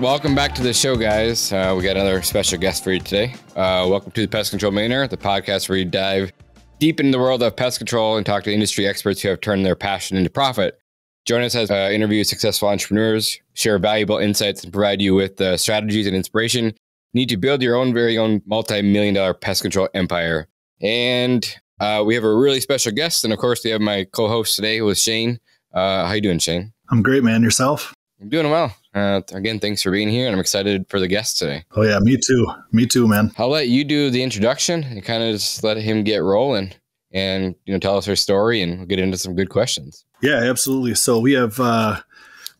welcome back to the show, guys. We got another special guest for you today. Welcome to the Pest Control Millionaire, the podcast where you dive deep into the world of pest control and talk to industry experts who have turned their passion into profit. Join us as interview successful entrepreneurs, share valuable insights, and provide you with strategies and inspiration you need to build your very own multi-million-dollar pest control empire. And we have a really special guest, and of course, we have my co-host today, who is Shane. How you doing, Shane? I'm great, man. Yourself? I'm doing well. Again, thanks for being here, and I'm excited for the guest today. Oh, yeah, me too. Me too, man. I'll let you do the introduction and kind of just let him get rolling and tell us her story, and we'll get into some good questions. Yeah, absolutely. So we have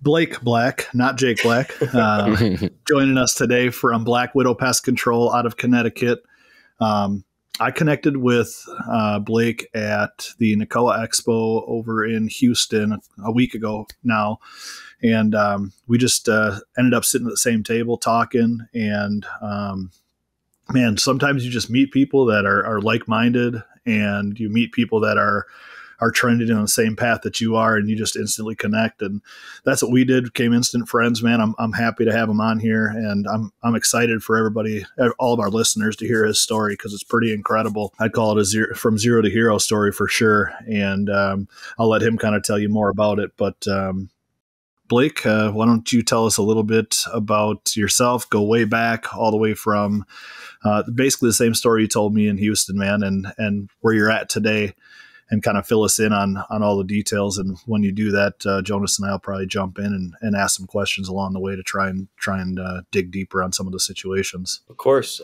Blake Black, not Jake Black, joining us today from Black Widow Pest Control out of Connecticut. I connected with Blake at the NACOA Expo over in Houston a week ago now. And we just ended up sitting at the same table talking. And man, sometimes you just meet people that are like-minded, and you meet people that are trending in the same path that you are, and you just instantly connect. And that's what we did. Became instant friends, man. I'm happy to have him on here, and I'm excited for everybody, all of our listeners, to hear his story, because it's pretty incredible. I'd call it from zero to hero story for sure. And I'll let him kind of tell you more about it. But Blake, why don't you tell us a little bit about yourself? Go way back, all the way from basically the same story you told me in Houston, man, and where you're at today, and kind of fill us in on all the details. And when you do that, Jonas and I will probably jump in and ask some questions along the way to try and dig deeper on some of the situations. Of course.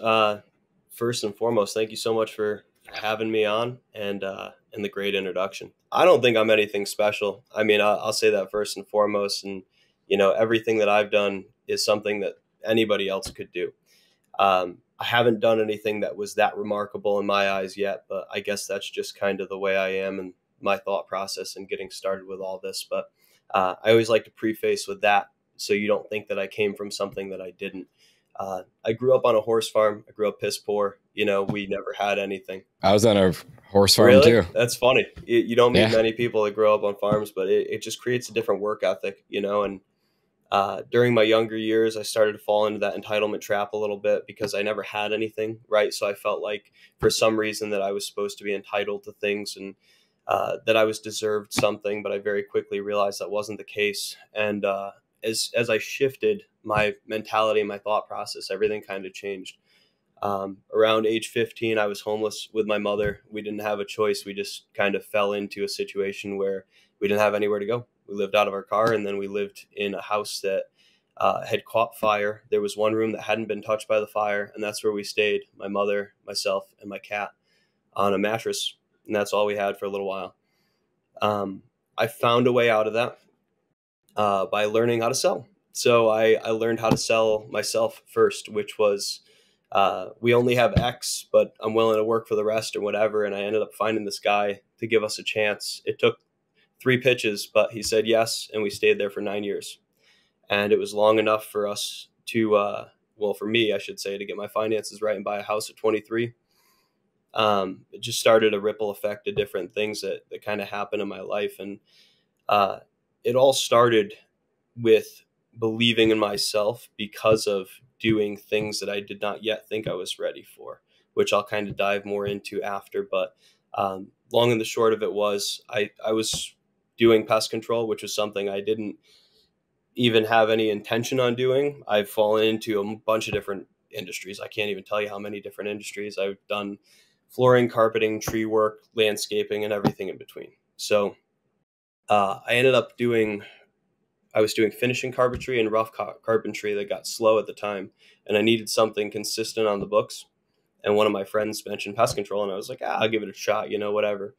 First and foremost, thank you so much for having me on and the great introduction. I don't think I'm anything special. I mean, I'll say that first and foremost. And, everything that I've done is something that anybody else could do. I haven't done anything that was that remarkable in my eyes yet, but I guess that's just kind of the way I am and my thought process and getting started with all this. But I always like to preface with that, so you don't think that I came from something that I didn't. I grew up on a horse farm. I grew up piss poor. We never had anything. I was on a horse farm too. That's funny. You don't meet many people that grow up on farms, but it just creates a different work ethic, and during my younger years, I started to fall into that entitlement trap a little bit because I never had anything, right? So I felt like for some reason that I was supposed to be entitled to things and that I was deserved something, but I very quickly realized that wasn't the case. And as I shifted my mentality and my thought process, everything kind of changed. Around age 15, I was homeless with my mother. We didn't have a choice. We just kind of fell into a situation where we didn't have anywhere to go. We lived out of our car, and then we lived in a house that had caught fire. There was one room that hadn't been touched by the fire, and that's where we stayed, my mother, myself, and my cat, on a mattress. And that's all we had for a little while. I found a way out of that by learning how to sell. So I learned how to sell myself first, which was we only have X, but I'm willing to work for the rest or whatever. And I ended up finding this guy to give us a chance. It took 3 pitches, but he said yes, and we stayed there for 9 years. And it was long enough for us to, for me, I should say, to get my finances right and buy a house at 23. It just started a ripple effect of different things that kind of happened in my life. And it all started with believing in myself because of doing things that I did not yet think I was ready for, which I'll kind of dive more into after. But long and the short of it was I was doing pest control, which was something I didn't even have any intention on doing. I've fallen into a bunch of different industries. I can't even tell you how many different industries. I've done flooring, carpeting, tree work, landscaping, and everything in between. So I ended up I was doing finishing carpentry and rough carpentry that got slow at the time. And I needed something consistent on the books. And one of my friends mentioned pest control, and I was like, I'll give it a shot, whatever.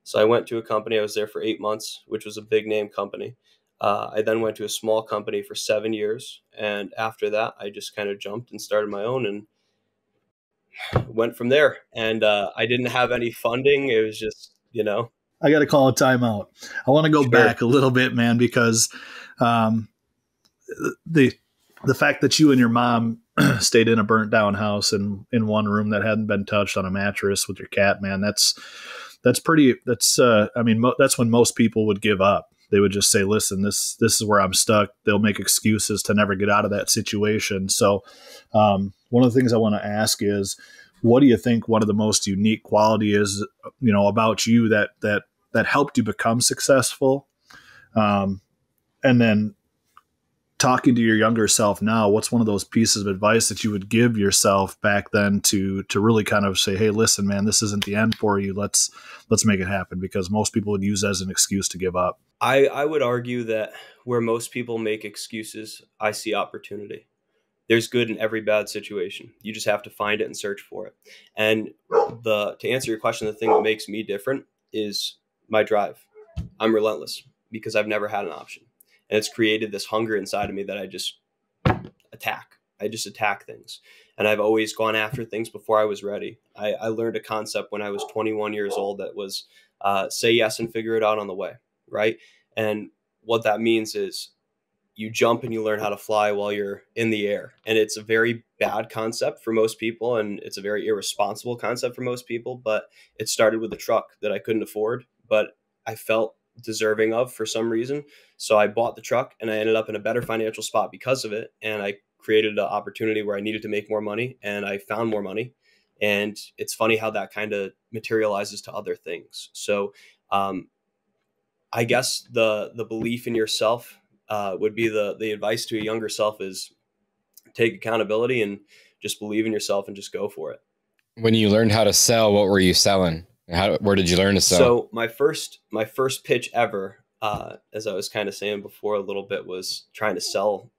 So I went to a company. I was there for 8 months, which was a big name company. I then went to a small company for 7 years. And after that, I just kind of jumped and started my own and went from there. And I didn't have any funding. It was just, I got to call a timeout. I want to go back a little bit, man, because the fact that you and your mom stayed in a burnt down house and in one room that hadn't been touched on a mattress with your cat, man, that's when most people would give up. they would just say, listen, this is where I'm stuck. They'll make excuses to never get out of that situation. So one of the things I want to ask is, what do you think one of the most unique quality is, about you that helped you become successful? And then talking to your younger self now, what's one of those pieces of advice that you would give yourself back then to really kind of say, hey, listen, man, this isn't the end for you. Let's make it happen, because most people would use that as an excuse to give up. I would argue that where most people make excuses, I see opportunity. There's good in every bad situation. You just have to find it and search for it. And to answer your question, the thing that makes me different is my drive. I'm relentless because I've never had an option. And it's created this hunger inside of me that I just attack. I just attack things. And I've always gone after things before I was ready. I learned a concept when I was 21 years old that was say yes and figure it out on the way, right? And what that means is you jump and you learn how to fly while you're in the air. And it's a very bad concept for most people, and it's a very irresponsible concept for most people. But it started with a truck that I couldn't afford, but I felt deserving of for some reason. So I bought the truck, and I ended up in a better financial spot because of it. And I created an opportunity where I needed to make more money, and I found more money. And it's funny how that kind of materializes to other things. So I guess the belief in yourself would be the advice to a younger self is take accountability and just believe in yourself and just go for it. When you learned how to sell, what were you selling? Where did you learn to sell? So my first pitch ever, as I was kind of saying before a little bit, was trying to sell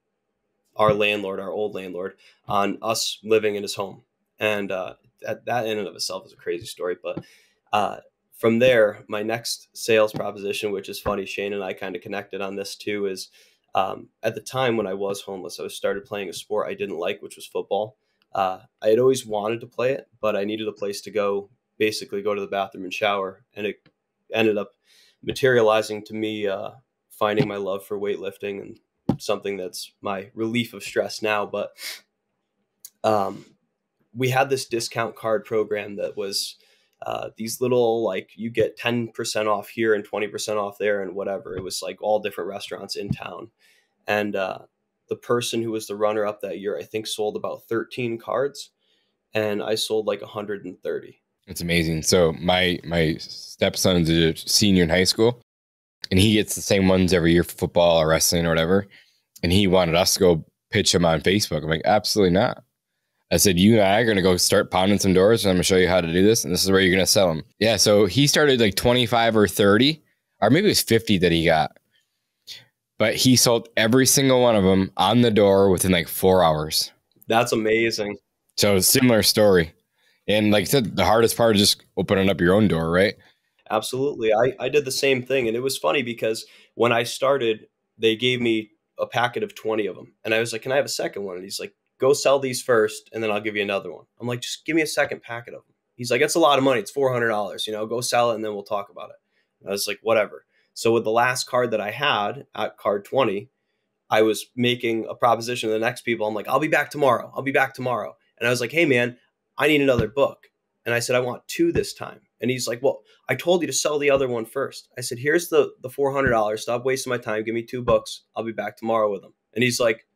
our old landlord, on us living in his home. And that in and of itself is a crazy story. But from there, my next sales proposition, which is funny, Shane and I kind of connected on this too, is at the time when I was homeless, I started playing a sport I didn't like, which was football. I had always wanted to play it, but I needed a place to basically go to the bathroom and shower. And it ended up materializing to me finding my love for weightlifting, and something that's my relief of stress now. But we had this discount card program that was these little, like, you get 10% off here and 20% off there and whatever. It was like all different restaurants in town. And the person who was the runner up that year, I think, sold about 13 cards, and I sold like 130. It's amazing. So my stepson's a senior in high school, and he gets the same ones every year for football or wrestling or whatever. And he wanted us to go pitch him on Facebook. I'm like, absolutely not. I said, you and I are going to go start pounding some doors, and I'm going to show you how to do this. And this is where you're going to sell them. Yeah. So he started like 25 or 30, or maybe it was 50 that he got. But he sold every single one of them on the door within like 4 hours. That's amazing. So similar story. And like I said, the hardest part is just opening up your own door, right? Absolutely. I did the same thing. And it was funny because when I started, they gave me a packet of 20 of them. And I was like, can I have a second one? And he's like, go sell these first, and then I'll give you another one. I'm like, just give me a second packet of them. He's like, it's a lot of money. It's $400, go sell it, and then we'll talk about it. And I was like, whatever. So with the last card that I had at card 20, I was making a proposition to the next people. I'm like, I'll be back tomorrow. I'll be back tomorrow. And I was like, hey man, I need another book. And I said, I want 2 this time. And he's like, well, I told you to sell the other one first. I said, here's the $400. Stop wasting my time. Give me 2 books. I'll be back tomorrow with them. And he's like,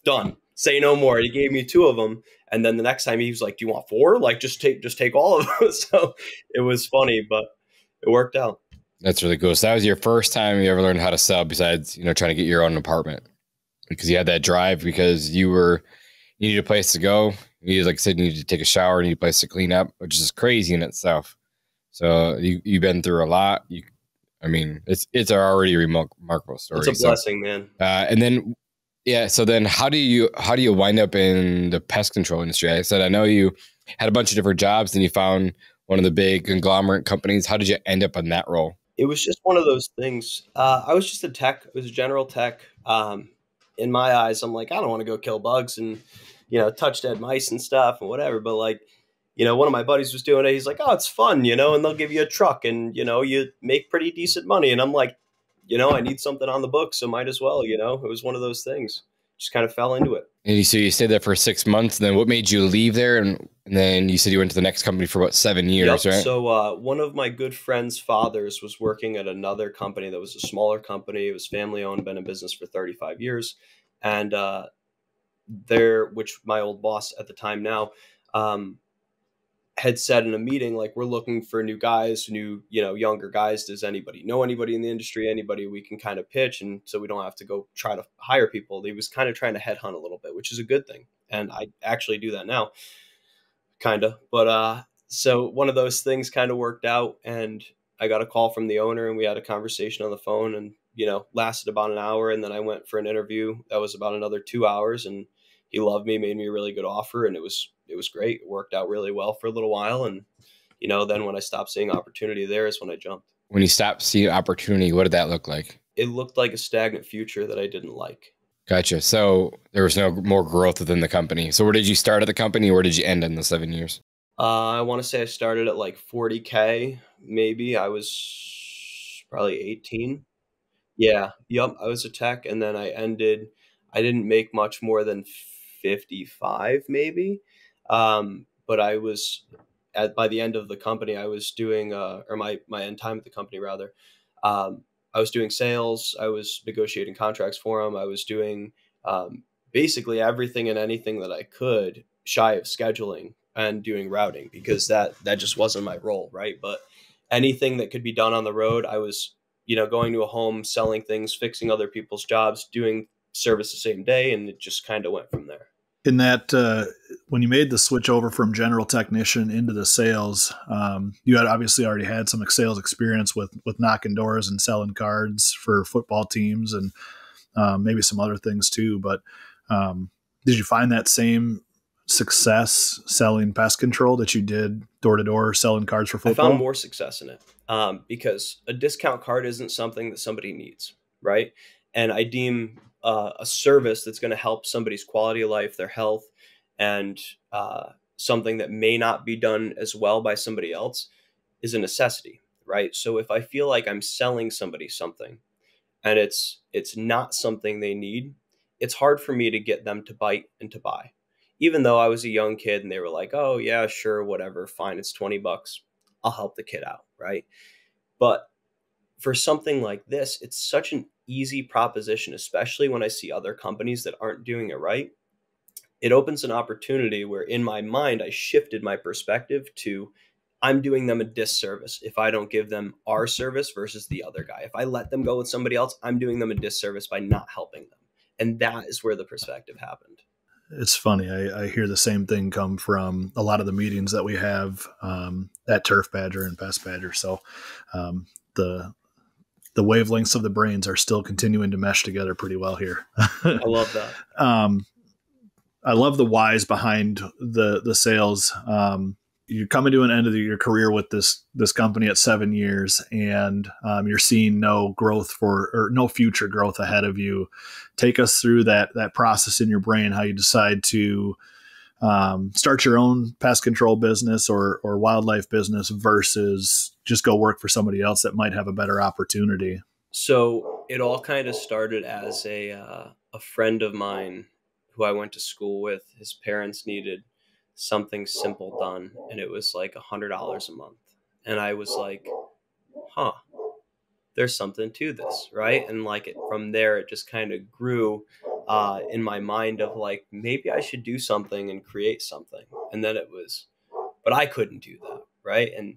done. Say no more. He gave me 2 of them. And then the next time he was like, do you want 4? Like, just take all of them. So it was funny, but it worked out. That's really cool. So that was your first time you ever learned how to sell, besides, trying to get your own apartment, because you had that drive, because you needed a place to go. You, like I said, you needed to take a shower, you need a place to clean up, which is crazy in itself. So you've been through a lot. It's already a remarkable story. It's a blessing, man. And then, yeah. So then how do you wind up in the pest control industry? I said, I know you had a bunch of different jobs, and you found one of the big conglomerate companies. How did you end up in that role? It was just one of those things. I was just a tech. It was a general tech. In my eyes, I'm like, I don't want to go kill bugs and, touch dead mice and stuff and whatever. But like, one of my buddies was doing it. He's like, oh, it's fun, and they'll give you a truck and, you make pretty decent money. And I'm like, I need something on the book, so might as well, it was one of those things. Just kind of fell into it. And so you stayed there for 6 months. And then what made you leave there and And then you said you went to the next company for about 7 years, Yep. right? So one of my good friend's fathers was working at another company that was a smaller company. It was family owned, been in business for 35 years. And which my old boss at the time now, had said in a meeting, like, we're looking for new guys, younger guys. Does anybody know anybody in the industry, anybody we can kind of pitch? And so we don't have to go try to hire people. He was kind of trying to headhunt a little bit, which is a good thing. And I actually do that now, kind of. But so one of those things kind of worked out, and I got a call from the owner, and we had a conversation on the phone, and, lasted about an hour. And then I went for an interview that was about another 2 hours, and he loved me, made me a really good offer, and it was great. It worked out really well for a little while. And, then when I stopped seeing opportunity there is when I jumped. When you stopped seeing opportunity, what did that look like? It looked like a stagnant future that I didn't like. Gotcha. So there was no more growth within the company. So where did you start at the company? Where did you end in the 7 years? I want to say I started at like 40K. Maybe I was probably 18. Yeah. Yep. I was a tech. And then I didn't make much more than 55 maybe. But I was by the end of the company, I was doing, or my end time at the company rather, I was doing sales. I was negotiating contracts for them. I was doing, basically everything and anything that I could shy of scheduling and doing routing, because that just wasn't my role. Right. But anything that could be done on the road, I was, going to a home, selling things, fixing other people's jobs, doing service the same day. And it just kind of went from there. In that, when you made the switch over from general technician into the sales, you had obviously already had some sales experience with knocking doors and selling cards for football teams and maybe some other things too. But did you find that same success selling pest control that you did door to door selling cards for football? I found more success in it because a discount card isn't something that somebody needs, right? And I deem a service that's going to help somebody's quality of life, their health, and something that may not be done as well by somebody else is a necessity, right? So if I feel like I'm selling somebody something and it's not something they need, it's hard for me to get them to bite and to buy. Even though I was a young kid and they were like, oh yeah, sure, whatever, fine, it's $20. I'll help the kid out, right? But for something like this, it's such an easy proposition, especially when I see other companies that aren't doing it right. It opens an opportunity where in my mind, I shifted my perspective to I'm doing them a disservice if I don't give them our service versus the other guy. If I let them go with somebody else, I'm doing them a disservice by not helping them. And that is where the perspective happened. It's funny. I hear the same thing come from a lot of the meetings that we have at Turf Badger and Pest Badger. So the wavelengths of the brains are still continuing to mesh together pretty well here. I love that. I love the whys behind the sales. You're coming to an end of your career with this company at 7 years, and you're seeing no growth or no future growth ahead of you. Take us through that process in your brain, how you decide to start your own pest control business or wildlife business versus just go work for somebody else that might have a better opportunity. So it all kind of started as a friend of mine who I went to school with. His parents needed something simple done, and it was like $100 a month. And I was like, there's something to this, right? And from there, it just kind of grew in my mind of like, maybe I should do something and create something. And then but I couldn't do that, right? And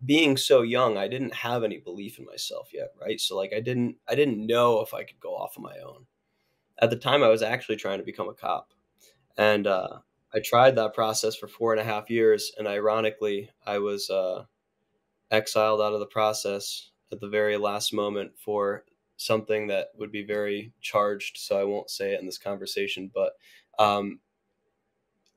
being so young, I didn't have any belief in myself yet, right? So I didn't know if I could go off on my own. At the time, I was actually trying to become a cop. And I tried that process for 4.5 years. And ironically, I was exiled out of the process at the very last moment for something that would be very charged. So I won't say it in this conversation. But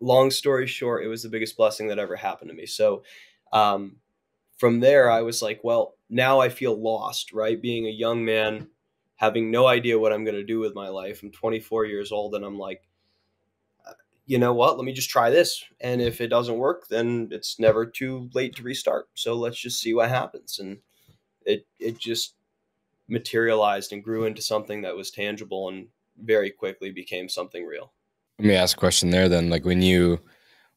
long story short, it was the biggest blessing that ever happened to me. So from there, I was like, well, now I feel lost, right? Being a young man, having no idea what I'm going to do with my life. I'm 24 years old, and I'm like, you know what? Let me just try this. And if it doesn't work, then it's never too late to restart. So let's just see what happens. And it just materialized and grew into something that was tangible and very quickly became something real. Let me ask a question there then. Like when you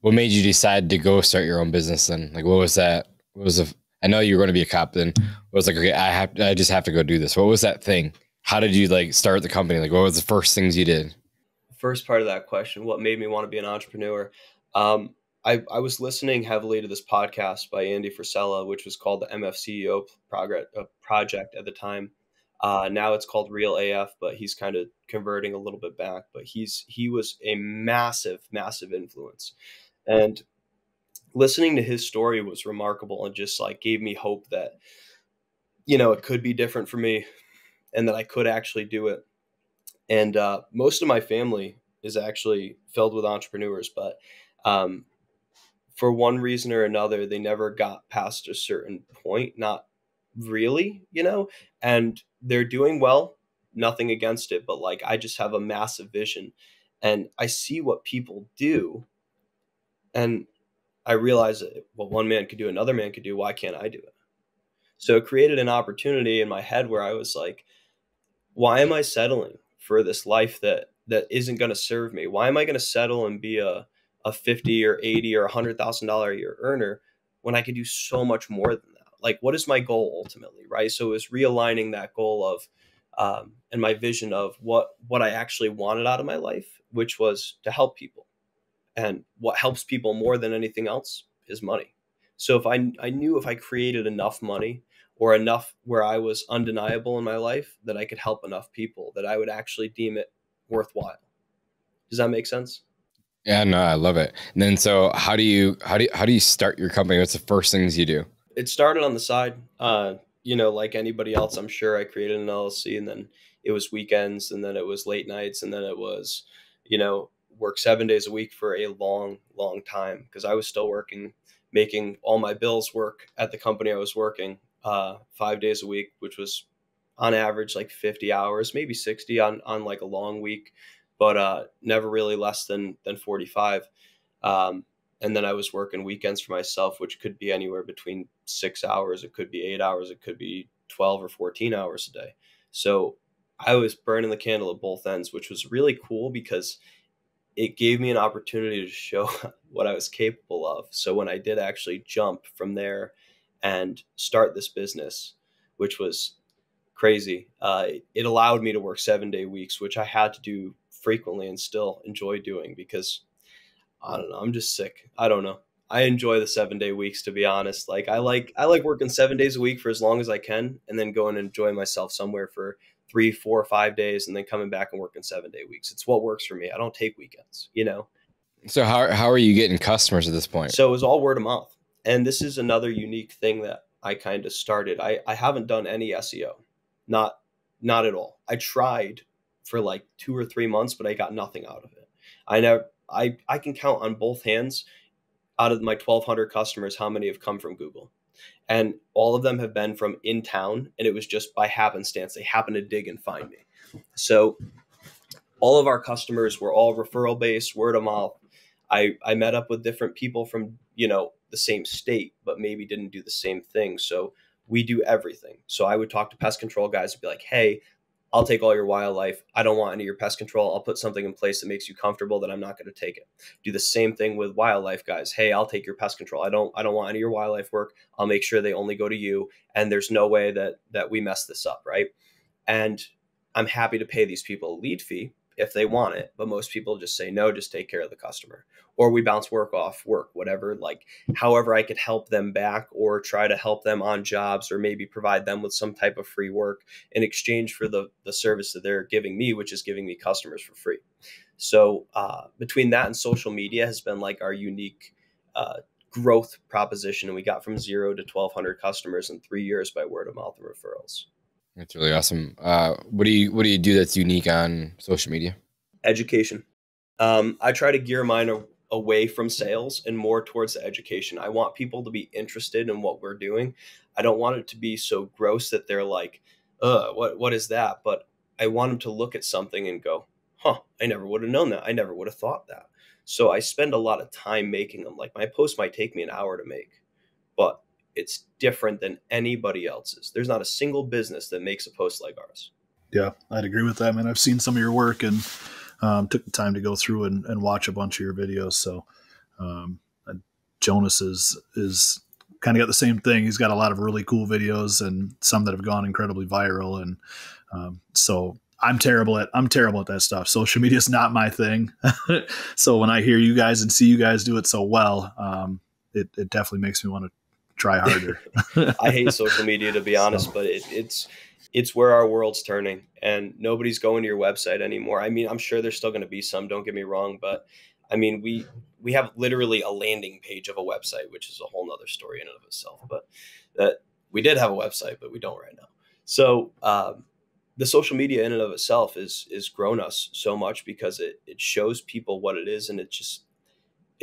what made you decide to go start your own business then? Like, what was that? I know you were going to be a cop then. It was like, okay, I just have to go do this. What was that thing? How did you like start the company? Like, what was the first things you did? First part of that question, what made me want to be an entrepreneur? I was listening heavily to this podcast by Andy Forella, which was called the MFCEO project at the time. Now it's called Real AF, but he's kind of converting a little bit back. But he was a massive, massive influence, and listening to his story was remarkable and just like gave me hope that, it could be different for me, and that I could actually do it. And most of my family is actually filled with entrepreneurs, but for one reason or another, they never got past a certain point. Not really, and they're doing well, nothing against it. But like, I just have a massive vision and I see what people do. And I realize that what one man could do, another man could do. Why can't I do it? So it created an opportunity in my head where I was like, why am I settling for this life that isn't going to serve me? Why am I going to settle and be a 50 or 80 or $100,000 a year earner when I could do so much more than that? Like, what is my goal ultimately, right? So it was realigning that goal of and my vision of what I actually wanted out of my life, which was to help people. And what helps people more than anything else is money. So if I knew if I created enough money or enough where I was undeniable in my life that I could help enough people, that I would actually deem it worthwhile. Does that make sense? Yeah, no, I love it. And then, so how do you start your company? What's the first things you do? It started on the side, like anybody else. I'm sure I created an LLC, and then it was weekends, and then it was late nights, and then it was, work 7 days a week for a long, long time, because I was still working, making all my bills work at the company I was working 5 days a week, which was on average like 50 hours, maybe 60 on like a long week, but never really less than 45. And then I was working weekends for myself, which could be anywhere between 6 hours. It could be 8 hours. It could be 12 or 14 hours a day. So I was burning the candle at both ends, which was really cool because it gave me an opportunity to show what I was capable of. So when I did actually jump from there and start this business, which was crazy, it allowed me to work 7-day weeks, which I had to do frequently and still enjoy doing because I don't know, I'm just sick. I don't know. I enjoy the 7-day weeks, to be honest. Like I like working 7 days a week for as long as I can, and then going and enjoy myself somewhere for 3, 4, 5 days, and then coming back and working 7-day weeks. It's what works for me. I don't take weekends, So how are you getting customers at this point? So it was all word of mouth. And this is another unique thing that I kind of started. I haven't done any SEO, not at all. I tried for like 2 or 3 months, but I got nothing out of it. I can count on both hands out of my 1,200 customers how many have come from Google. And all of them have been from in town, and it was just by happenstance. They happened to dig and find me. So all of our customers were all referral based, word of mouth. I met up with different people from, the same state, but maybe didn't do the same thing. So we do everything. So I would talk to pest control guys and be like, hey, I'll take all your wildlife. I don't want any of your pest control. I'll put something in place that makes you comfortable that I'm not going to take it. Do the same thing with wildlife guys. Hey, I'll take your pest control. I don't want any of your wildlife work. I'll make sure they only go to you. And there's no way that we mess this up, right? And I'm happy to pay these people a lead fee if they want it, but most people just say no, just take care of the customer, or we bounce work off work, whatever, like however I could help them back or try to help them on jobs, or maybe provide them with some type of free work in exchange for the service that they're giving me, which is giving me customers for free. So between that and social media has been like our unique growth proposition. And we got from 0 to 1,200 customers in 3 years by word of mouth and referrals. That's really awesome. What do you do that's unique on social media? Education. I try to gear mine away from sales and more towards the education. I want people to be interested in what we're doing. I don't want it to be so gross that they're like, what is that? But I want them to look at something and go, I never would have known that. I never would have thought that. So I spend a lot of time making them. Like my post might take me an hour to make, but it's different than anybody else's. There's not a single business that makes a post like ours. Yeah, I'd agree with that, man. I've seen some of your work and took the time to go through and watch a bunch of your videos. So Jonas is kind of got the same thing. He's got a lot of really cool videos and some that have gone incredibly viral. And so I'm terrible at that stuff. Social media is not my thing. So when I hear you guys and see you guys do it so well, it definitely makes me want to try harder. I hate social media, to be honest, but it's where our world's turning, and nobody's going to your website anymore. I mean, I'm sure there's still going to be some, don't get me wrong, but I mean, we have literally a landing page of a website, which is a whole nother story in and of itself, but that we did have a website, but we don't right now. So, the social media in and of itself is grown us so much because it shows people what it is. And it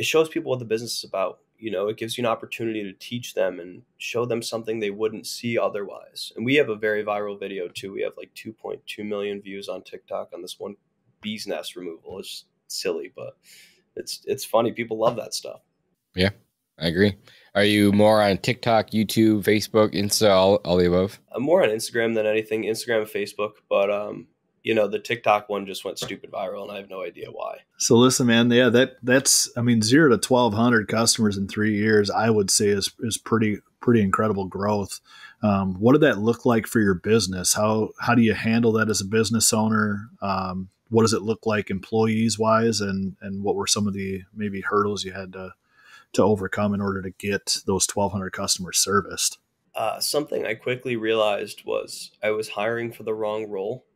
shows people what the business is about. You know, it gives you an opportunity to teach them and show them something they wouldn't see otherwise. And we have a very viral video too. We have like 2.2 million views on TikTok on this one bee's nest removal. It's silly, but it's funny. People love that stuff. Yeah, I agree. Are you more on TikTok, YouTube, Facebook, Insta, all the above? I'm more on Instagram than anything, Instagram and Facebook. But, you know, the TikTok one just went stupid viral and I have no idea why. So listen, man, yeah, that's, I mean, 0 to 1,200 customers in 3 years, I would say is pretty incredible growth. What did that look like for your business? How do you handle that as a business owner? What does it look like employees wise? And what were some of the maybe hurdles you had to overcome in order to get those 1,200 customers serviced? Something I quickly realized was I was hiring for the wrong role.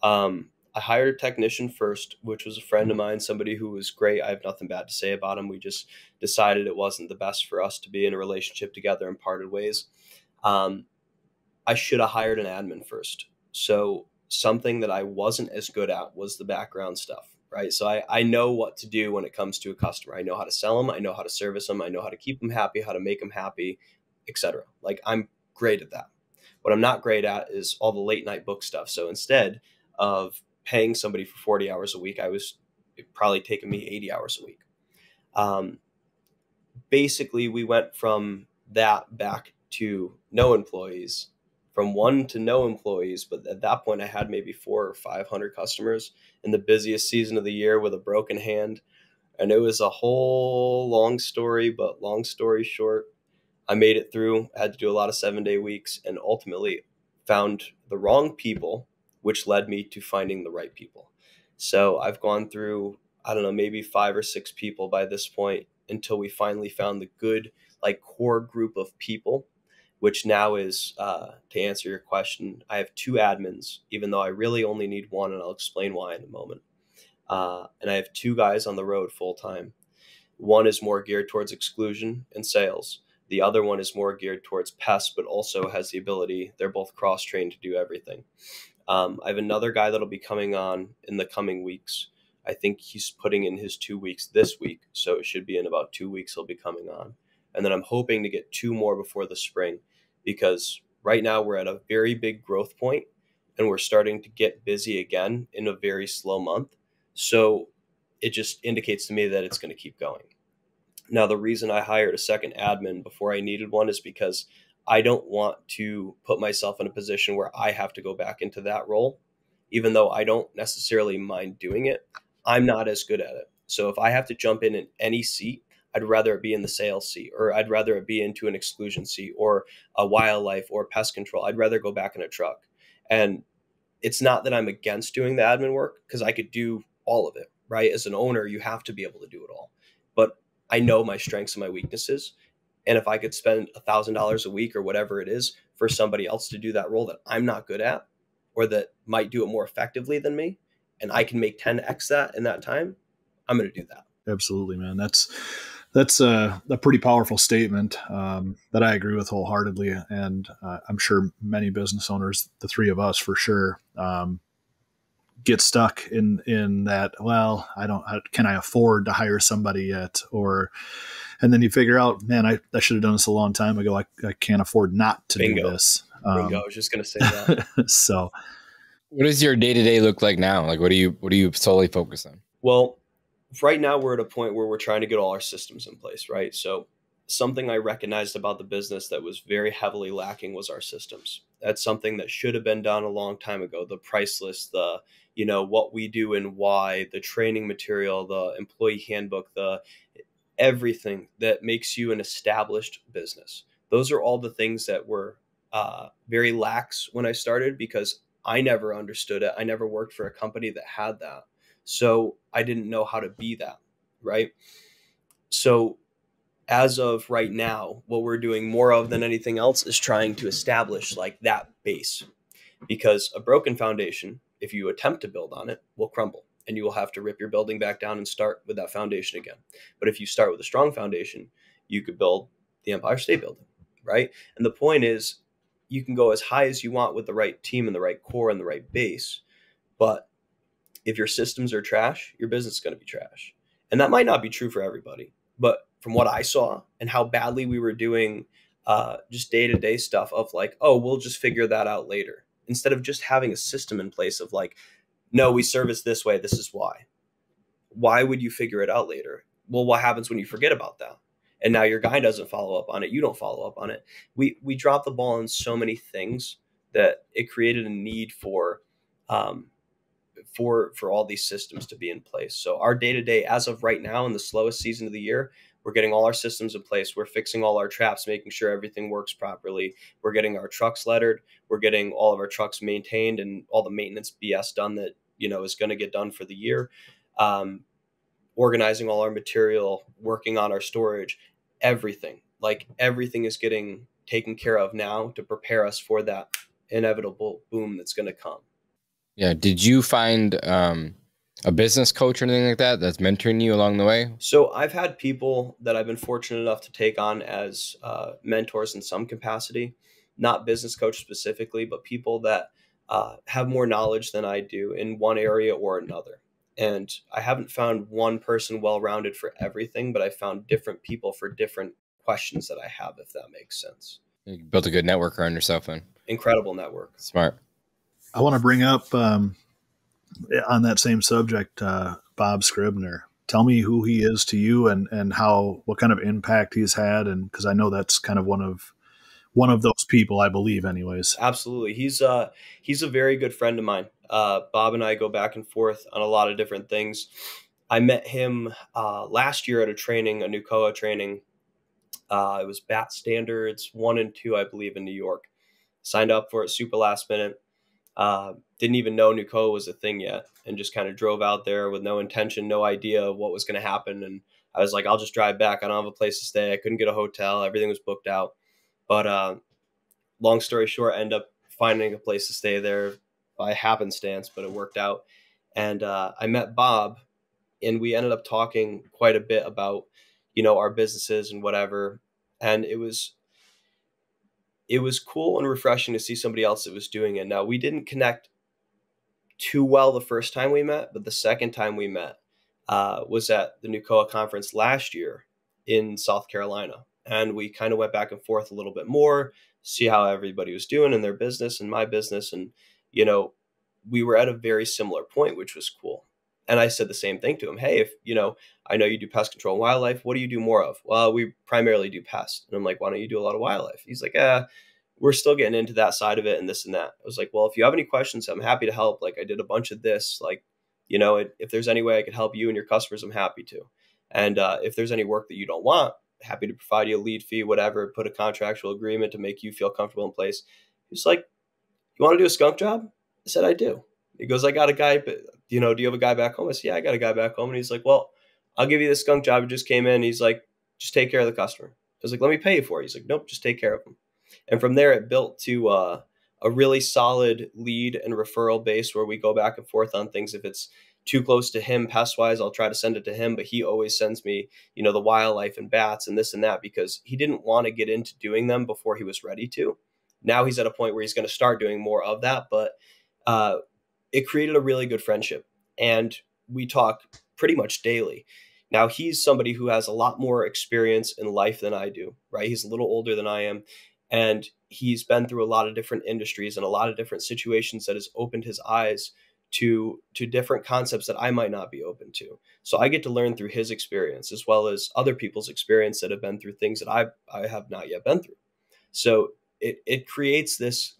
I hired a technician first, which was a friend of mine, somebody who was great. I have nothing bad to say about him. We just decided it wasn't the best for us to be in a relationship together and parted ways. I should have hired an admin first. So something that I wasn't as good at was the background stuff. Right. So I know what to do when it comes to a customer. I know how to sell them. I know how to service them. I know how to keep them happy, how to make them happy, etc. Like, I'm great at that. What I'm not great at is all the late night book stuff. So instead of paying somebody for 40 hours a week, it probably taken me 80 hours a week. Basically, we went from that back to no employees, from 1 to no employees. But at that point, I had maybe 400 or 500 customers in the busiest season of the year with a broken hand. And it was a whole long story, but long story short, I made it through. I had to do a lot of 7-day weeks and ultimately found the wrong people, which led me to finding the right people. So I've gone through, I don't know, maybe 5 or 6 people by this point until we finally found the good, like, core group of people, which now is, to answer your question, I have 2 admins, even though I really only need 1, and I'll explain why in a moment. And I have 2 guys on the road full time. One is more geared towards exclusion and sales. The other one is more geared towards pests, but also has the ability, they're both cross-trained to do everything. I have another guy that'll be coming on in the coming weeks. I think he's putting in his 2 weeks this week, so it should be in about 2 weeks he'll be coming on. And then I'm hoping to get 2 more before the spring, because right now we're at a very big growth point and we're starting to get busy again in a very slow month. So it just indicates to me that it's going to keep going. Now, the reason I hired a second admin before I needed one is because I don't want to put myself in a position where I have to go back into that role. Even though I don't necessarily mind doing it, I'm not as good at it. So if I have to jump in any seat, I'd rather it be in the sales seat, or I'd rather it be into an exclusion seat, or a wildlife or pest control. I'd rather go back in a truck. And it's not that I'm against doing the admin work, because I could do all of it, right? As an owner, you have to be able to do it all. But I know my strengths and my weaknesses. And if I could spend $1,000 a week or whatever it is for somebody else to do that role that I'm not good at, or that might do it more effectively than me, and I can make 10x that in that time, I'm going to do that. Absolutely, man. That's a pretty powerful statement that I agree with wholeheartedly. And I'm sure many business owners, the 3 of us for sure, get stuck in that, well, can I afford to hire somebody yet? And then you figure out, man, I should have done this a long time ago. I can't afford not to do this. Bingo. I was just going to say that. So what does your day-to-day look like now? Like, what do you solely focus on? Well, right now we're at a point where we're trying to get all our systems in place, right? So something I recognized about the business that was very heavily lacking was our systems. That's something that should have been done a long time ago. The price list, what we do and why, the training material, the employee handbook, everything that makes you an established business. Those are all the things that were very lax when I started, because I never understood it. I never worked for a company that had that. So I didn't know how to be that, right? So as of right now, what we're doing more of than anything else is trying to establish like that base, because a broken foundation, if you attempt to build on it, will crumble, and you will have to rip your building back down and start with that foundation again. But if you start with a strong foundation, you could build the Empire State Building, right? And the point is, you can go as high as you want with the right team and the right core and the right base. But if your systems are trash, your business is going to be trash. And that might not be true for everybody. But from what I saw and how badly we were doing just day-to-day stuff of like, oh, we'll just figure that out later, instead of just having a system in place of like, no, we service this way, this is why. Why would you figure it out later? Well, what happens when you forget about that? And now your guy doesn't follow up on it. You don't follow up on it. We dropped the ball on so many things that it created a need for all these systems to be in place. So our day-to-day, as of right now, in the slowest season of the year, we're getting all our systems in place. We're fixing all our traps, making sure everything works properly. We're getting our trucks lettered. We're getting all of our trucks maintained and all the maintenance BS done that, is going to get done for the year. Organizing all our material, working on our storage, everything. Like everything is getting taken care of now to prepare us for that inevitable boom that's going to come. Yeah. Did you find a business coach or anything like that that's mentoring you along the way? So I've had people that I've been fortunate enough to take on as mentors in some capacity, not business coach specifically, but people that have more knowledge than I do in one area or another. And I haven't found one person well-rounded for everything, but I found different people for different questions that I have, if that makes sense. You built a good network around yourself then. Incredible network. Smart. I want to bring up on that same subject, Bob Scribner. Tell me who he is to you and what kind of impact he's had. And because I know that's kind of one of those people, I believe anyways. Absolutely. He's a very good friend of mine. Bob and I go back and forth on a lot of different things. I met him last year at a training, a NUCOA training. It was BAT Standards 1 and 2, I believe, in New York. Signed up for it super last minute. Didn't even know NUCOA was a thing yet, and just kind of drove out there with no intention, no idea of what was going to happen. And I was like, I'll just drive back. I don't have a place to stay. I couldn't get a hotel. Everything was booked out. But long story short, I ended up finding a place to stay there by happenstance, but it worked out. And I met Bob, and we ended up talking quite a bit about, our businesses and whatever. And it was cool and refreshing to see somebody else that was doing it. Now, we didn't connect too well the first time we met, but the second time we met was at the NUCOA conference last year in South Carolina. And we kind of went back and forth a little bit more, see how everybody was doing in their business and my business. And, we were at a very similar point, which was cool. And I said the same thing to him. Hey, if, I know you do pest control and wildlife. What do you do more of? Well, we primarily do pests. And I'm like, why don't you do a lot of wildlife? He's like, we're still getting into that side of it and this and that. I was like, well, if you have any questions, I'm happy to help. Like I did a bunch of this, like, if there's any way I could help you and your customers, I'm happy to. And if there's any work that you don't want, happy to provide you a lead fee, whatever, put a contractual agreement to make you feel comfortable in place. He's like, you want to do a skunk job? I said, I do. He goes, I got a guy, but do you have a guy back home? I said, yeah, I got a guy back home. And he's like, well, I'll give you this skunk job. It just came in. He's like, just take care of the customer. I was like, let me pay you for it. He's like, nope, just take care of him. And from there, it built to a really solid lead and referral base where we go back and forth on things. If it's too close to him pest-wise, I'll try to send it to him, but he always sends me, the wildlife and bats and this and that, because he didn't want to get into doing them before he was ready to. Now he's at a point where he's going to start doing more of that, but it created a really good friendship, and we talk pretty much daily. Now he's somebody who has a lot more experience in life than I do, right? He's a little older than I am, and he's been through a lot of different industries and a lot of different situations that has opened his eyes to different concepts that I might not be open to. So I get to learn through his experience as well as other people's experience that have been through things that I have not yet been through. So it creates this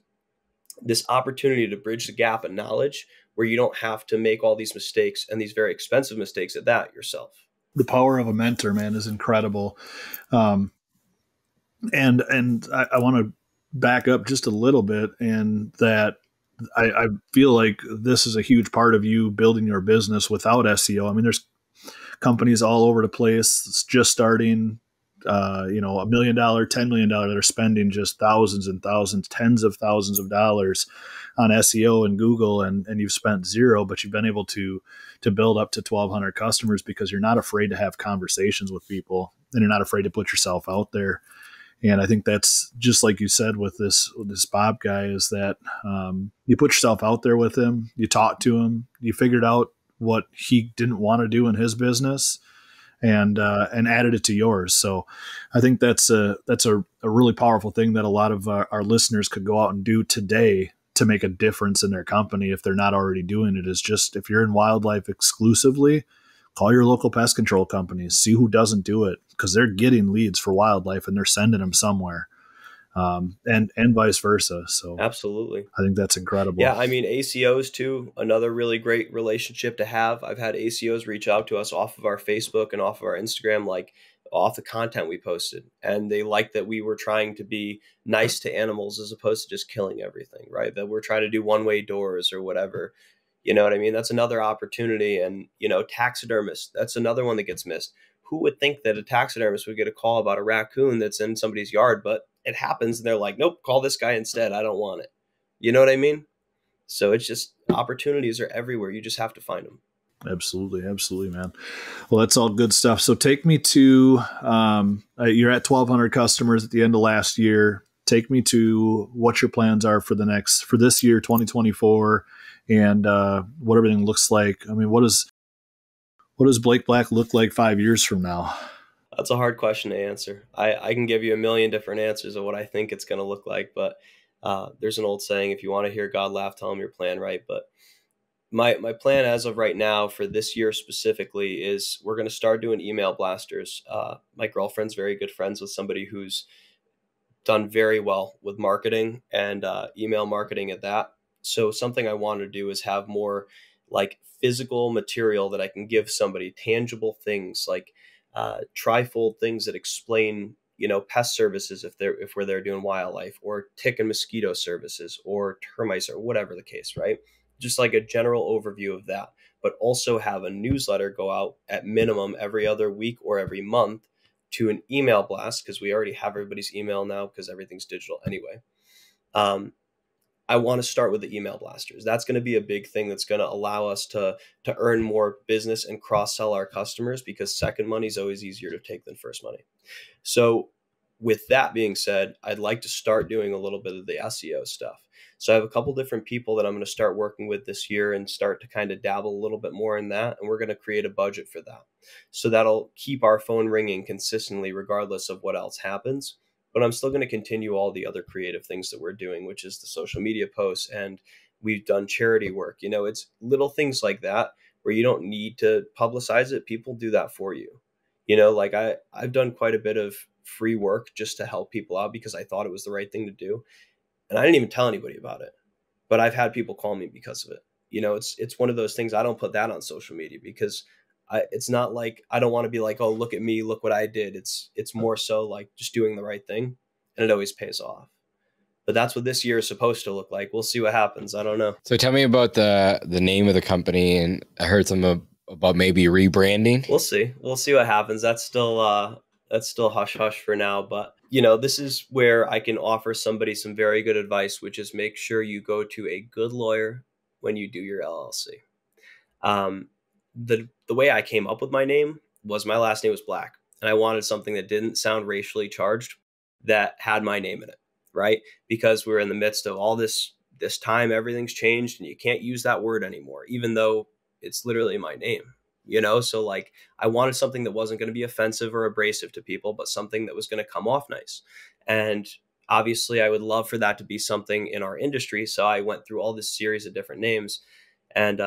opportunity to bridge the gap in knowledge where you don't have to make all these mistakes and these very expensive mistakes at that yourself. The power of a mentor, man, is incredible. Um, and I want to back up just a little bit, and that I feel like this is a huge part of you building your business without SEO. I mean, there's companies all over the place. It's just starting, $1 million, $10 million that are spending just thousands and thousands, tens of thousands of dollars on SEO and Google, and you've spent zero, but you've been able to build up to 1,200 customers because you're not afraid to have conversations with people, and you're not afraid to put yourself out there. And I think that's just like you said with this Bob guy, is that you put yourself out there with him, you talk to him, you figured out what he didn't want to do in his business, and added it to yours. So I think that's a really powerful thing that a lot of our listeners could go out and do today to make a difference in their company if they're not already doing it. Is just, if you're in wildlife exclusively, call your local pest control companies, see who doesn't do it, because they're getting leads for wildlife and they're sending them somewhere, and vice versa. So absolutely, I think that's incredible. Yeah, I mean, ACOs too, another really great relationship to have. I've had ACOs reach out to us off of our Facebook and off of our Instagram, like off the content we posted, and they liked that we were trying to be nice to animals as opposed to just killing everything, right? That we're trying to do one-way doors or whatever. You know what I mean? That's another opportunity. And, taxidermists, that's another one that gets missed. Who would think that a taxidermist would get a call about a raccoon that's in somebody's yard, but it happens and they're like, nope, call this guy instead. I don't want it. You know what I mean? So it's just, opportunities are everywhere. You just have to find them. Absolutely. Absolutely, man. Well, that's all good stuff. So take me to, you're at 1,200 customers at the end of last year. Take me to what your plans are for this year, 2024, and what everything looks like. I mean, what does Blake Black look like 5 years from now? That's a hard question to answer. I can give you a million different answers of what I think it's going to look like, but there's an old saying, if you want to hear God laugh, tell him your plan, right? But my plan as of right now for this year specifically is we're going to start doing email blasters. My girlfriend's very good friends with somebody who's done very well with marketing and email marketing at that. So something I want to do is have more like physical material that I can give somebody, tangible things like trifold things that explain, pest services if we're there doing wildlife, or tick and mosquito services, or termites, or whatever the case, right? Just like a general overview of that, but also have a newsletter go out at minimum every other week or every month to an email blast, because we already have everybody's email now because everything's digital anyway. I want to start with the email blasters. That's going to be a big thing that's going to allow us to earn more business and cross-sell our customers, because second money is always easier to take than first money. So with that being said, I'd like to start doing a little bit of the SEO stuff. So I have a couple different people that I'm going to start working with this year and start to kind of dabble a little bit more in that. And we're going to create a budget for that. So that'll keep our phone ringing consistently regardless of what else happens. But I'm still going to continue all the other creative things that we're doing, which is the social media posts. And we've done charity work. It's little things like that where you don't need to publicize it. People do that for you. Like I've done quite a bit of free work just to help people out because I thought it was the right thing to do. And I didn't even tell anybody about it, but I've had people call me because of it. It's one of those things. I don't put that on social media because it's not like, I don't want to be like, oh, look at me, look what I did. It's more so like just doing the right thing, and it always pays off. But that's what this year is supposed to look like. We'll see what happens. I don't know. So tell me about the name of the company, and I heard something about maybe rebranding. We'll see what happens. That's still hush hush for now, but this is where I can offer somebody some very good advice, which is make sure you go to a good lawyer when you do your LLC. The way I came up with my name was my last name was Black, and I wanted something that didn't sound racially charged, that had my name in it, right? Because we're in the midst of all this time, everything's changed, and you can't use that word anymore, even though it's literally my name, So like I wanted something that wasn't going to be offensive or abrasive to people, but something that was going to come off nice. And obviously I would love for that to be something in our industry. So I went through all this series of different names, and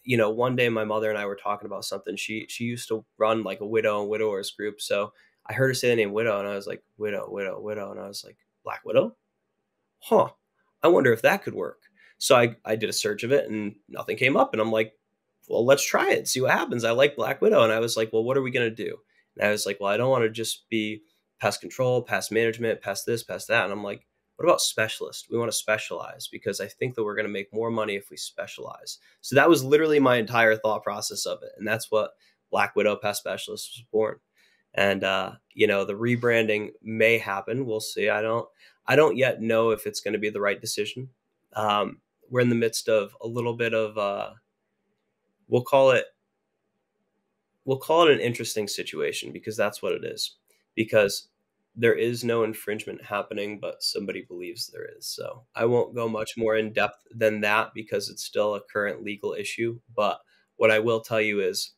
one day my mother and I were talking about something. She used to run like a widow and widowers group. So I heard her say the name Widow, and I was like, widow. And I was like, Black Widow? I wonder if that could work. So I did a search of it and nothing came up. And I'm like, well, let's try it, see what happens. I like Black Widow. And I was like, well, what are we going to do? And I was like, well, I don't want to just be pest control, pest management, pest this, pest that. And I'm like, what about specialist? We want to specialize because I think that we're going to make more money if we specialize. So that was literally my entire thought process of it. And that's what Black Widow Pest Specialist was born. And, you know, the rebranding may happen. We'll see. I don't yet know if it's going to be the right decision. We're in the midst of a little bit of, we'll call it an interesting situation, because that's what it is, because there is no infringement happening, but somebody believes there is. So I won't go much more in depth than that because it's still a current legal issue. But what I will tell you is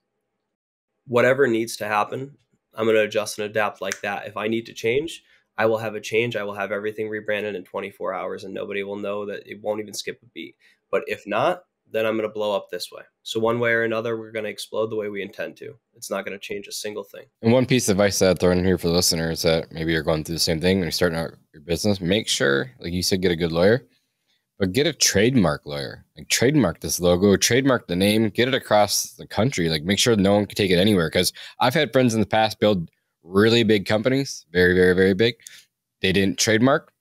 whatever needs to happen, I'm going to adjust and adapt like that. If I need to change, I will have a change. I will have everything rebranded in 24 hours and nobody will know that. It won't even skip a beat. But if not, then I'm going to blow up this way. So one way or another, we're going to explode the way we intend to. It's not going to change a single thing. And one piece of advice that I'd throw in here for the listeners that maybe you're going through the same thing when you're starting out your business, make sure, like you said, get a good lawyer, but get a trademark lawyer. Like trademark this logo, trademark the name, get it across the country. Like make sure no one can take it anywhere. Because I've had friends in the past build really big companies, very, very, very big. They didn't trademark,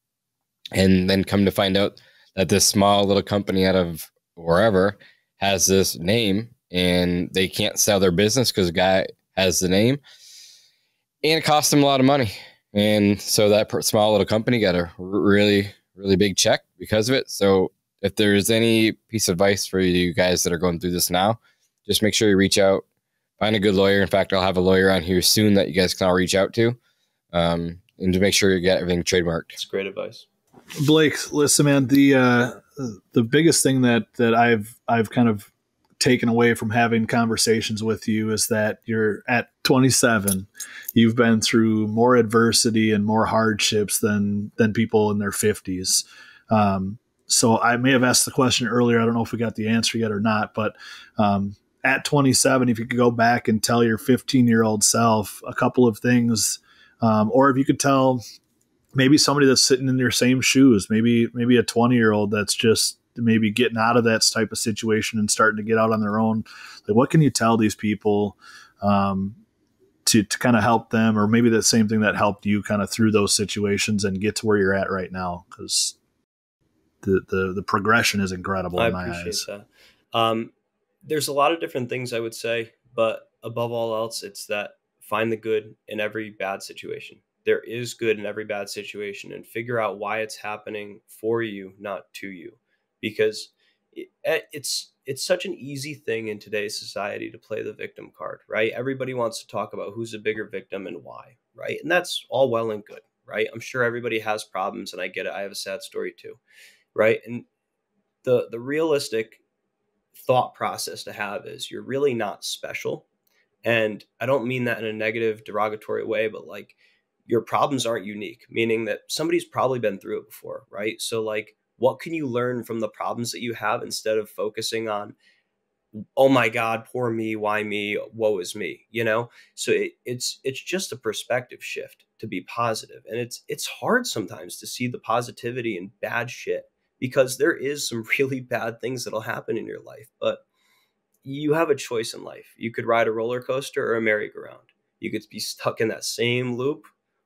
and then come to find out that this small little company out of wherever has this name and they can't sell their business because the guy has the name, and it cost them a lot of money. And so that small little company got a really, really big check because of it. So if there's any piece of advice for you guys that are going through this now, just make sure you reach out, find a good lawyer. In fact, I'll have a lawyer on here soon that you guys can all reach out to, and to make sure you get everything trademarked. It's great advice. Blake, listen, man, the biggest thing that I've kind of taken away from having conversations with you is that you're at 27. You've been through more adversity and more hardships than people in their 50s. So I may have asked the question earlier. I don't know if we got the answer yet or not, but at 27, if you could go back and tell your 15-year-old self a couple of things, or if you could tell maybe somebody that's sitting in your same shoes, maybe a 20-year-old that's just maybe getting out of that type of situation and starting to get out on their own. Like, what can you tell these people to kind of help them, or maybe the same thing that helped you kind of through those situations and get to where you're at right now? Because the progression is incredible in my eyes. I appreciate that. There's a lot of different things I would say, but above all else, it's that find the good in every bad situation. There is good in every bad situation, and figure out why it's happening for you, not to you. Because it's such an easy thing in today's society to play the victim card, right? Everybody wants to talk about who's a bigger victim and why, right? And that's all well and good, right? I'm sure everybody has problems, and I get it. I have a sad story too, right? And the realistic thought process to have is you're really not special. And I don't mean that in a negative, derogatory way, but like, your problems aren't unique, meaning that somebody's probably been through it before, right? So like, what can you learn from the problems that you have instead of focusing on, oh my God, poor me, why me, woe is me, you know? So it's just a perspective shift to be positive. And it's hard sometimes to see the positivity in bad shit, because there is some really bad things that'll happen in your life, but you have a choice in life. You could ride a roller coaster or a merry-go-round. You could be stuck in that same loop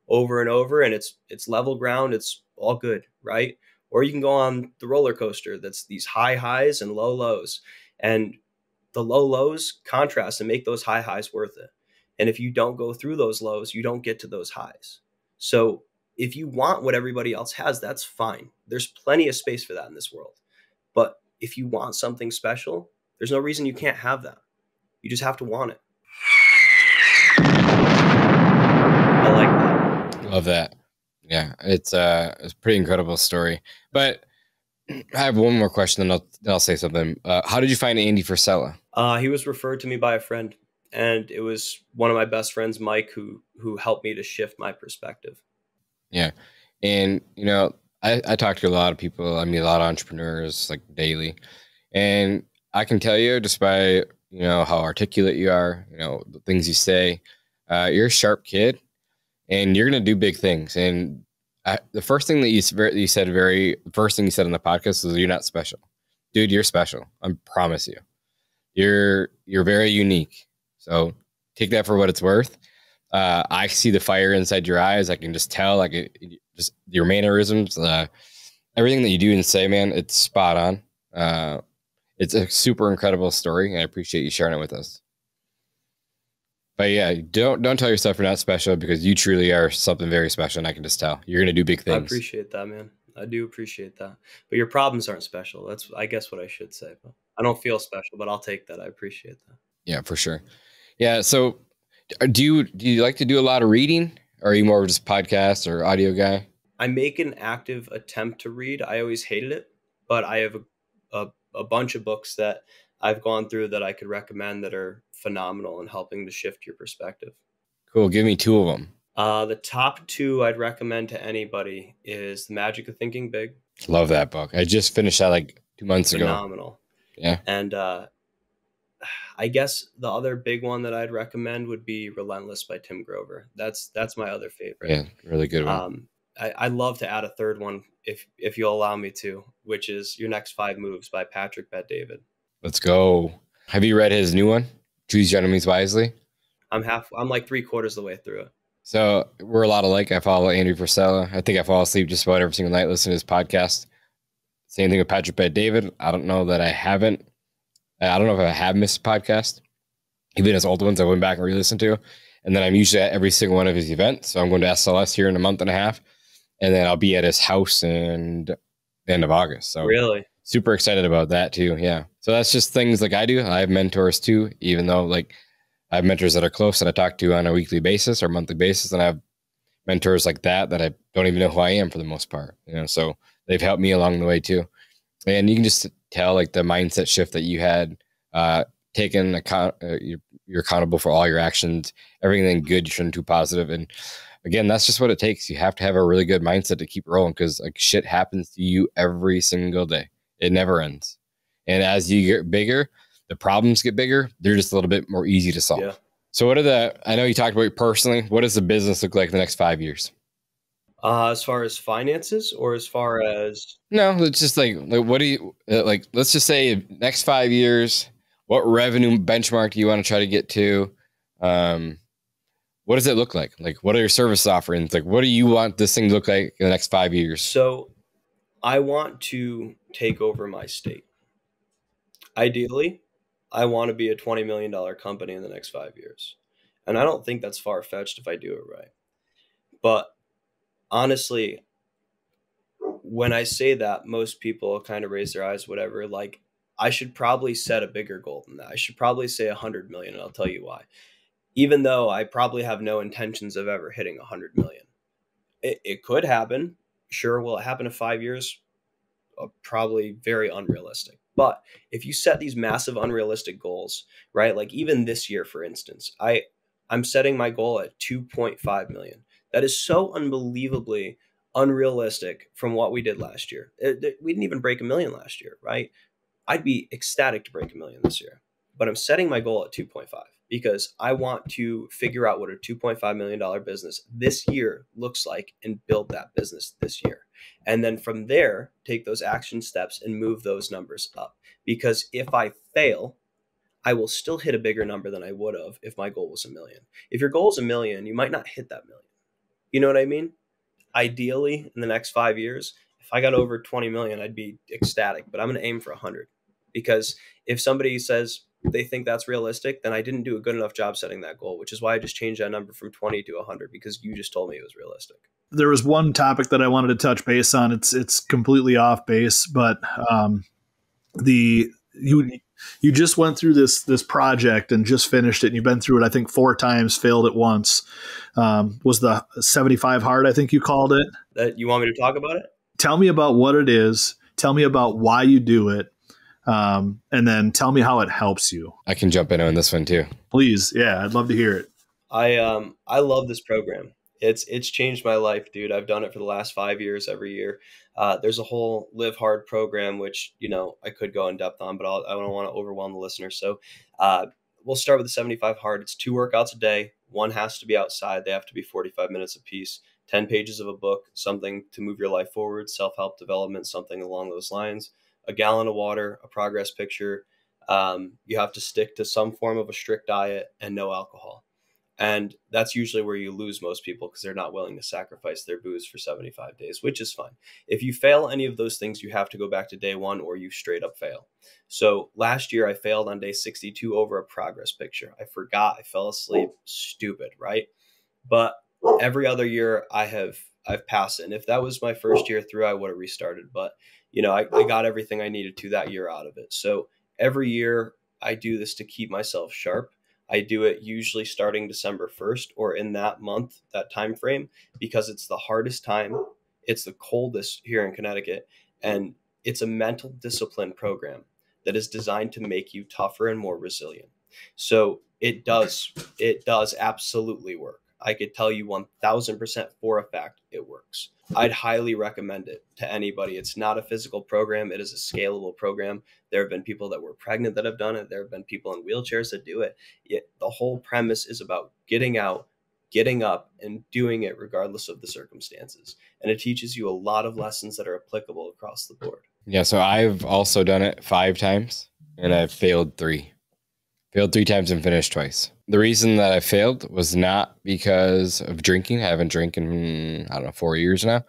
over and over, and it's level ground. It's all good, right? Or you can go on the roller coaster that's these high highs and low lows, and the low lows contrast and make those high highs worth it. And if you don't go through those lows, you don't get to those highs. So if you want what everybody else has, that's fine. There's plenty of space for that in this world. But if you want something special, there's no reason you can't have that. You just have to want it. I like that. Love that. Yeah, it's a pretty incredible story. But I have one more question, then I'll say something. How did you find Andy Forella? He was referred to me by a friend, and it was one of my best friends, Mike, who helped me to shift my perspective. Yeah, and you know, I talk to a lot of people. I meet a lot of entrepreneurs like daily, and I can tell you just by how articulate you are, the things you say, you're a sharp kid. And you're going to do big things. And the first thing that you said in the podcast was, you're not special. Dude, you're special. I promise you. You're very unique. So take that for what it's worth. I see the fire inside your eyes. I can just tell, like, just your mannerisms, everything that you do and say, man, it's spot on. It's a super incredible story, and I appreciate you sharing it with us. But yeah, don't tell yourself you're not special, because you truly are something very special, and I can just tell you're going to do big things. I appreciate that, man. I do appreciate that. But your problems aren't special. That's, I guess, what I should say. But I don't feel special, but I'll take that. I appreciate that. Yeah, for sure. Yeah. So do you like to do a lot of reading, or are you more of just podcast or audio guy? I make an active attempt to read. I always hated it, but I have a bunch of books that I've gone through that I could recommend that are phenomenal in helping to shift your perspective. Cool. Give me two of them. The top two I'd recommend to anybody is The Magic of Thinking Big. Love that book. I just finished that like 2 months ago. Phenomenal. Yeah. And I guess the other big one that I'd recommend would be Relentless by Tim Grover. That's my other favorite. Yeah, really good one. I'd love to add a third one if you'll allow me to, which is Your Next 5 Moves by Patrick Bet-David. Let's go. Have you read his new one, Choose Your Enemies Wisely? I'm like 3/4 of the way through it. So we're a lot alike. I follow Andrew Forella. I think I fall asleep just about every single night listening to his podcast. Same thing with Patrick Bet-David. I don't know if I have missed a podcast. Even his old ones I went back and re-listened to. And then I'm usually at every single one of his events. So I'm going to SLS here in a month and a half. And then I'll be at his house in the end of August. So really super excited about that too. Yeah. So that's just things like I do. I have mentors too, even though like I have mentors that are close that I talk to on a weekly basis or monthly basis. And I have mentors like that I don't even know who I am for the most part. So they've helped me along the way too. And you can just tell like the mindset shift that you had, taken account, you're accountable for all your actions, everything good, you shouldn't too positive. And again, that's just what it takes. You have to have a really good mindset to keep rolling, because like shit happens to you every single day. It never ends. And as you get bigger, the problems get bigger. They're just a little bit more easy to solve. Yeah. So I know you talked about it personally. What does the business look like in the next 5 years? As far as finances, or as far as? No, it's just like what do you, like, let's just say next 5 years, what revenue benchmark do you want to try to get to? What does it look like? Like, what are your service offerings? Like, what do you want this thing to look like in the next 5 years? So I want to take over my state. Ideally, I want to be a $20 million company in the next 5 years. And I don't think that's far-fetched if I do it right. But honestly, when I say that, most people kind of raise their eyes, whatever. Like, I should probably set a bigger goal than that. I should probably say 100 million, and I'll tell you why. Even though I probably have no intentions of ever hitting 100 million. It could happen. Sure. Will it happen in 5 years? Probably very unrealistic. But if you set these massive unrealistic goals, right? Like even this year, for instance, I'm setting my goal at 2.5 million. That is so unbelievably unrealistic from what we did last year. We didn't even break 1 million last year, right? I'd be ecstatic to break 1 million this year, but I'm setting my goal at 2.5 because I want to figure out what a $2.5 million business this year looks like and build that business this year. And then from there, take those action steps and move those numbers up. Because if I fail, I will still hit a bigger number than I would have if my goal was 1 million. If your goal is 1 million, you might not hit that 1 million. You know what I mean? Ideally, in the next 5 years, if I got over 20 million, I'd be ecstatic, but I'm going to aim for 100. Because if somebody says they think that's realistic, then I didn't do a good enough job setting that goal, which is why I just changed that number from 20 to 100, because you just told me it was realistic. There was one topic that I wanted to touch base on. It's completely off base, but you just went through this project and just finished it, and you've been through it, I think 4 times, failed at once. Was the 75 hard, I think you called it. That you want me to talk about it? Tell me about what it is. Tell me about why you do it. And then tell me how it helps you. I can jump in on this one too. Please. Yeah, I'd love to hear it. I love this program. It's changed my life, dude. I've done it for the last 5 years, every year. There's a whole Live Hard program, which, I could go in depth on, but I don't want to overwhelm the listeners. So we'll start with the 75 hard. It's 2 workouts a day. One has to be outside. They have to be 45 minutes apiece, 10 pages of a book, something to move your life forward, self-help development, something along those lines, a gallon of water, a progress picture, You have to stick to some form of a strict diet and no alcohol. And that's usually where you lose most people, because they're not willing to sacrifice their booze for 75 days, which is fine. If you fail any of those things, you have to go back to day one, or you straight up fail. So last year I failed on day 62 over a progress picture. I forgot, I fell asleep, stupid, right? But every other year I've passed it. And if that was my first year through, I would have restarted. But, I got everything I needed to that year out of it. So every year I do this to keep myself sharp. I do it usually starting December 1st or in that month, that time frame, because it's the hardest time. It's the coldest here in Connecticut, and it's a mental discipline program that is designed to make you tougher and more resilient. So it does absolutely work. I could tell you 1000% for a fact it works. I'd highly recommend it to anybody. It's not a physical program. It is a scalable program. There have been people that were pregnant that have done it. There have been people in wheelchairs that do it. The whole premise is about getting out, getting up, and doing it regardless of the circumstances. And it teaches you a lot of lessons that are applicable across the board. Yeah, so I've also done it 5 times, and I've failed 3. Failed 3 times and finished twice. The reason that I failed was not because of drinking. I haven't drank in, 4 years now.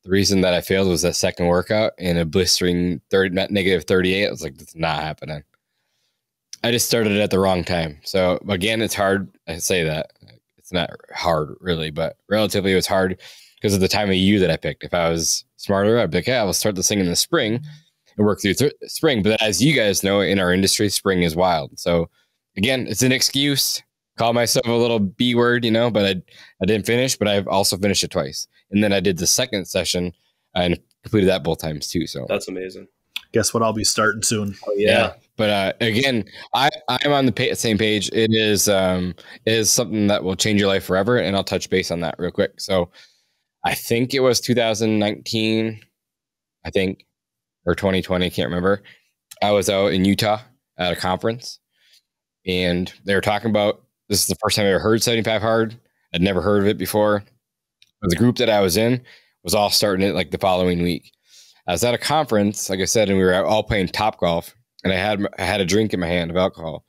The reason that I failed was that second workout in a blistering negative 38. I was like, that's not happening. I just started at the wrong time. So again, it's hard. I say that. It's not hard really, but relatively it was hard because of the time of year that I picked. If I was smarter, I'd be like, I will start this thing in the spring and work through spring. But as you guys know, in our industry, spring is wild. So again, it's an excuse. Call myself a little B word, but I didn't finish, but I've also finished it twice. And then I did the second session and completed that both times too. So that's amazing. Guess what? I'll be starting soon. Oh, yeah. But again, I'm on the same page. It is something that will change your life forever. And I'll touch base on that real quick. So I think it was 2019, or 2020. I can't remember. I was out in Utah at a conference, and they were talking about, this is the first time I ever heard 75 hard. I'd never heard of it before. But the group that I was in was all starting it like the following week. I was at a conference, like I said, and we were all playing Top Golf, and I had a drink in my hand of alcohol,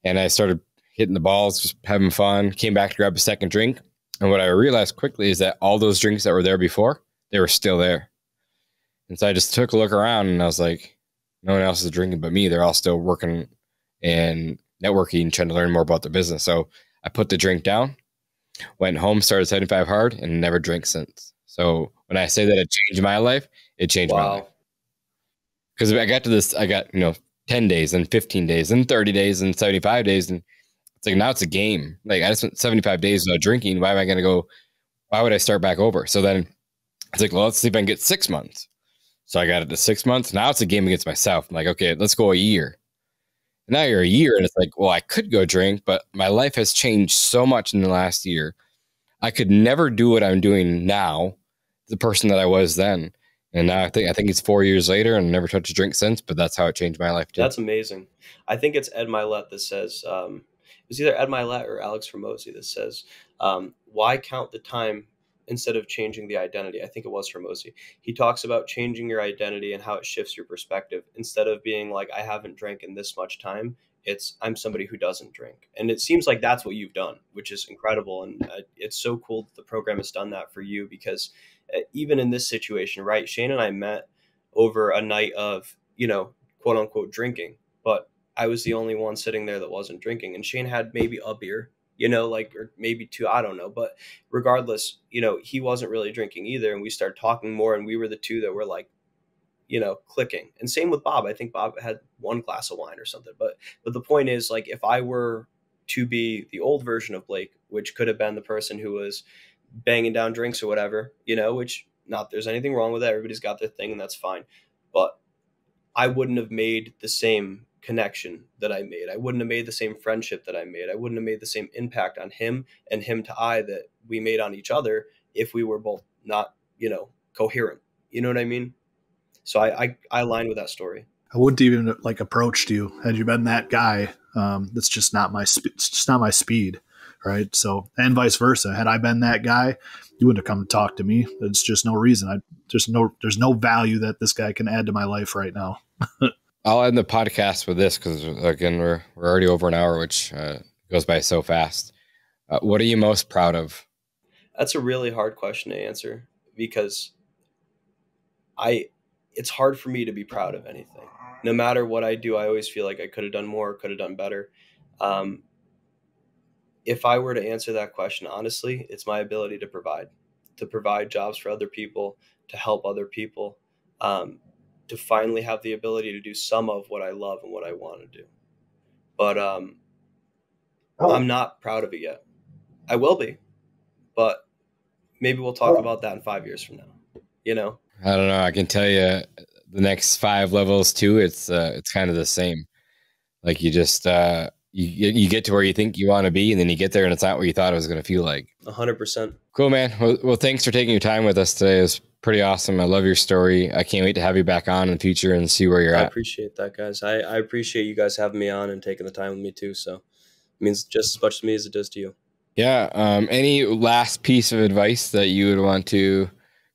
and I started hitting the balls, just having fun. Came back to grab a second drink, and what I realized quickly is that all those drinks that were there before, they were still there. And so I just took a look around, and I was like, no one else is drinking but me. They're all still working and networking, trying to learn more about their business. So I put the drink down, went home, started 75 hard, and never drank since. So when I say that it changed my life, it changed my life. Because I got to this, I got 10 days and 15 days and 30 days and 75 days, and it's like now it's a game. Like I just spent 75 days without drinking. Why would I start back over? So then it's like, well, let's see if I can get 6 months. So I got it to 6 months. Now it's a game against myself. I'm like, okay, let's go a year. Now you're a year, and it's like, well, I could go drink, but my life has changed so much in the last year. I could never do what I'm doing now, the person that I was then. And now I think it's 4 years later, and I never touched a drink since, but that's how it changed my life too. That's amazing. I think it's Ed Milet that says, it was either Ed Milet or Alex Hormozi that says, why count the time instead of changing the identity? I think it was Hormozi. He talks about changing your identity and how it shifts your perspective. Instead of being like, I haven't drank in this much time, it's I'm somebody who doesn't drink. And it seems like that's what you've done, which is incredible. And it's so cool that the program has done that for you, because even in this situation, right, Shane and I met over a night of, quote unquote drinking, but I was the only one sitting there that wasn't drinking. And Shane had maybe a beer, or maybe 2, I don't know. But regardless, he wasn't really drinking either. And we started talking more, and we were the two that were like, clicking. And same with Bob. I think Bob had 1 glass of wine or something. But the point is, like, if I were to be the old version of Blake, which could have been the person who was banging down drinks or whatever, which not, there's anything wrong with that. Everybody's got their thing, and that's fine. But I wouldn't have made the same connection that I made. I wouldn't have made the same friendship that I made. I wouldn't have made the same impact on him and him to I that we made on each other if we were both not, coherent. You know what I mean? So I align with that story. I wouldn't even approached you had you been that guy. That's just not my speed. Right. So, and vice versa. Had I been that guy, you wouldn't have come to talk to me. There's just no reason. There's no value that this guy can add to my life right now. I'll end the podcast with this because, again, we're already over an hour, which goes by so fast. What are you most proud of? That's a really hard question to answer because it's hard for me to be proud of anything. No matter what I do, I always feel like I could have done more, could have done better. If I were to answer that question, honestly, it's my ability to provide jobs for other people, to help other people, to finally have the ability to do some of what I love and what I want to do. But I'm not proud of it yet. I will be, but maybe we'll talk about that in 5 years from now. I don't know. I can tell you the next 5 levels too. It's kind of the same. Like you just, you get to where you think you want to be, and then you get there and it's not what you thought it was going to feel like. 100%. Cool, man. Well, thanks for taking your time with us today. It was pretty awesome. I love your story. I can't wait to have you back on in the future and see where you're at. I appreciate that, guys. I appreciate you guys having me on and taking the time with me too. So it means just as much to me as it does to you. Yeah. Any last piece of advice that you would want to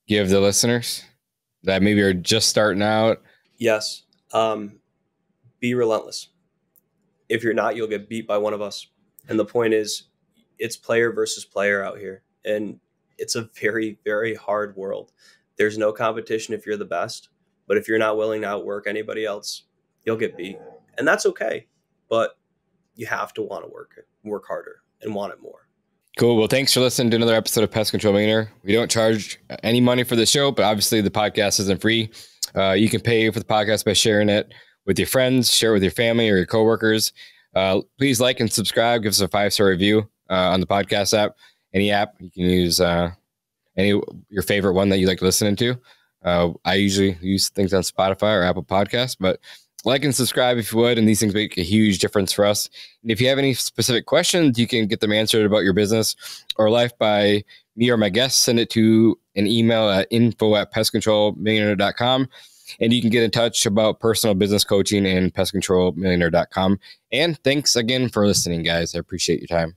give the listeners that maybe are just starting out? Yes. Be relentless. If you're not, you'll get beat by one of us. And the point is, it's player versus player out here. And it's a very, very hard world. There's no competition if you're the best. But if you're not willing to outwork anybody else, you'll get beat. And that's okay. But you have to want to work harder and want it more. Cool. Well, thanks for listening to another episode of Pest Control Millionaire. We don't charge any money for the show, but obviously the podcast isn't free. You can pay for the podcast by sharing it with your friends, share it with your family or your coworkers. Please like and subscribe. Give us a 5-star review on the podcast app. Any app you can use, your favorite one that you like listening to. I usually use things on Spotify or Apple Podcasts, but like and subscribe if you would, and these things make a huge difference for us. And if you have any specific questions, you can get them answered about your business or life by me or my guests. Send it to an email at info@pestcontrolmillionaire.com. And you can get in touch about personal business coaching and pestcontrolmillionaire.com. And thanks again for listening, guys. I appreciate your time.